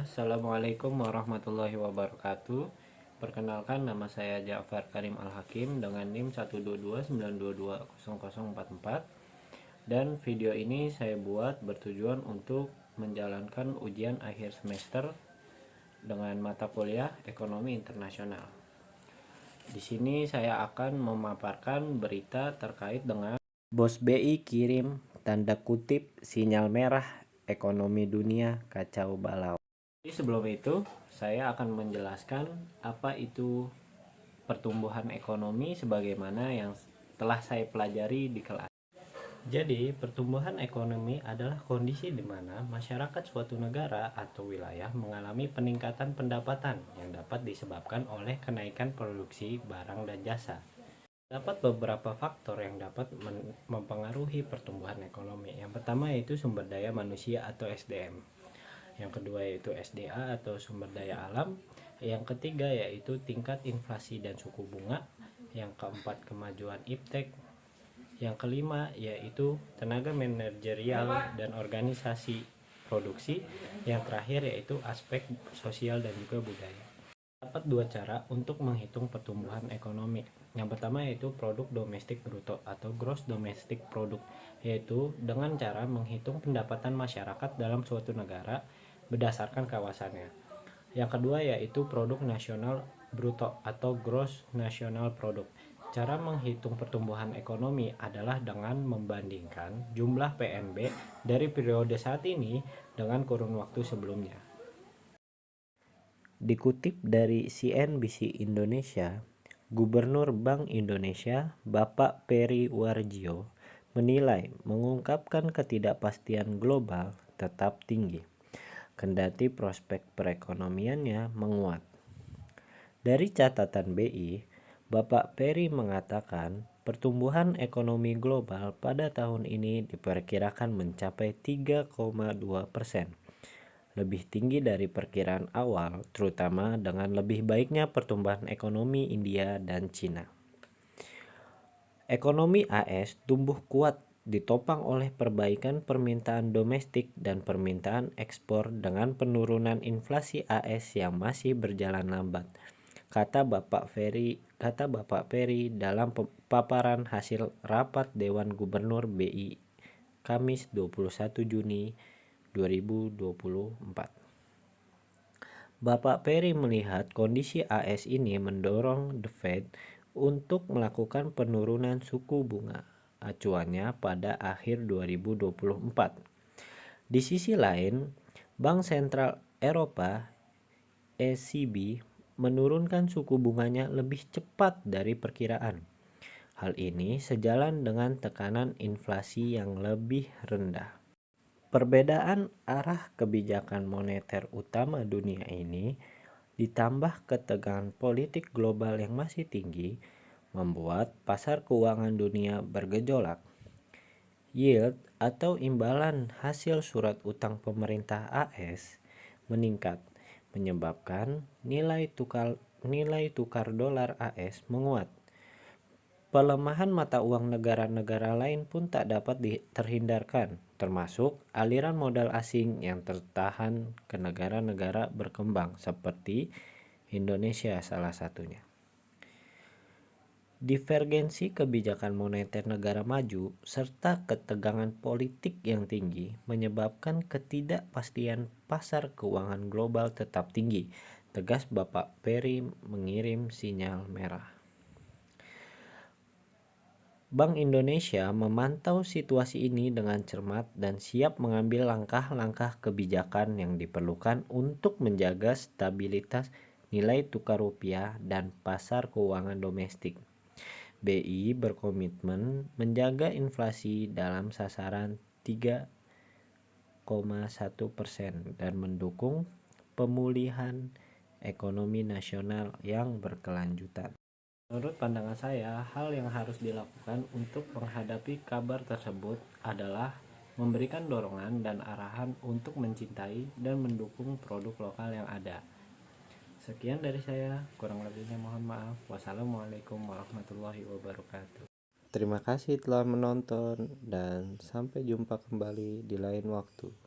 Assalamualaikum warahmatullahi wabarakatuh. Perkenalkan, nama saya Ja'far Karim Al-Hakim dengan NIM 12292200044. Dan video ini saya buat bertujuan untuk menjalankan ujian akhir semester dengan mata kuliah Ekonomi Internasional. Di sini saya akan memaparkan berita terkait dengan Bos BI kirim tanda kutip sinyal merah, ekonomi dunia kacau balau. Jadi sebelum itu saya akan menjelaskan apa itu pertumbuhan ekonomi sebagaimana yang telah saya pelajari di kelas. Jadi pertumbuhan ekonomi adalah kondisi di mana masyarakat suatu negara atau wilayah mengalami peningkatan pendapatan yang dapat disebabkan oleh kenaikan produksi barang dan jasa. Dapat beberapa faktor yang dapat mempengaruhi pertumbuhan ekonomi. Yang pertama yaitu sumber daya manusia atau SDM. Yang kedua yaitu SDA atau sumber daya alam. Yang ketiga yaitu tingkat inflasi dan suku bunga. Yang keempat kemajuan iptek. Yang kelima yaitu tenaga manajerial dan organisasi produksi. Yang terakhir yaitu aspek sosial dan juga budaya. Dapat dua cara untuk menghitung pertumbuhan ekonomi. Yang pertama yaitu produk domestik bruto atau gross domestic product, yaitu dengan cara menghitung pendapatan masyarakat dalam suatu negara berdasarkan kawasannya. Yang kedua yaitu produk nasional bruto atau gross national product. Cara menghitung pertumbuhan ekonomi adalah dengan membandingkan jumlah PNB dari periode saat ini dengan kurun waktu sebelumnya. Dikutip dari CNBC Indonesia, Gubernur Bank Indonesia Bapak Peri Warjio menilai mengungkapkan ketidakpastian global tetap tinggi, kendati prospek perekonomiannya menguat. Dari catatan BI, Bapak Peri mengatakan pertumbuhan ekonomi global pada tahun ini diperkirakan mencapai 3,2%. Lebih tinggi dari perkiraan awal, terutama dengan lebih baiknya pertumbuhan ekonomi India dan Cina. Ekonomi AS tumbuh kuat ditopang oleh perbaikan permintaan domestik dan permintaan ekspor dengan penurunan inflasi AS yang masih berjalan lambat, kata Bapak Peri dalam paparan hasil rapat Dewan Gubernur BI Kamis 21 Juni 2024. Bapak Peri melihat kondisi AS ini mendorong The Fed untuk melakukan penurunan suku bunga acuannya pada akhir 2024. Di sisi lain, Bank Sentral Eropa ECB menurunkan suku bunganya lebih cepat dari perkiraan. Hal ini sejalan dengan tekanan inflasi yang lebih rendah. Perbedaan arah kebijakan moneter utama dunia ini ditambah ketegangan politik global yang masih tinggi membuat pasar keuangan dunia bergejolak. Yield atau imbalan hasil surat utang pemerintah AS meningkat, menyebabkan nilai tukar dolar AS menguat. Pelemahan mata uang negara-negara lain pun tak dapat terhindarkan, termasuk aliran modal asing yang tertahan ke negara-negara berkembang seperti Indonesia salah satunya. Divergensi kebijakan moneter negara maju serta ketegangan politik yang tinggi menyebabkan ketidakpastian pasar keuangan global tetap tinggi, tegas Bapak Peri mengirim sinyal merah. Bank Indonesia memantau situasi ini dengan cermat dan siap mengambil langkah-langkah kebijakan yang diperlukan untuk menjaga stabilitas nilai tukar rupiah dan pasar keuangan domestik. BI berkomitmen menjaga inflasi dalam sasaran 3,1% dan mendukung pemulihan ekonomi nasional yang berkelanjutan. Menurut pandangan saya, hal yang harus dilakukan untuk menghadapi kabar tersebut adalah memberikan dorongan dan arahan untuk mencintai dan mendukung produk lokal yang ada. Sekian dari saya, kurang lebihnya mohon maaf. Wassalamualaikum warahmatullahi wabarakatuh. Terima kasih telah menonton dan sampai jumpa kembali di lain waktu.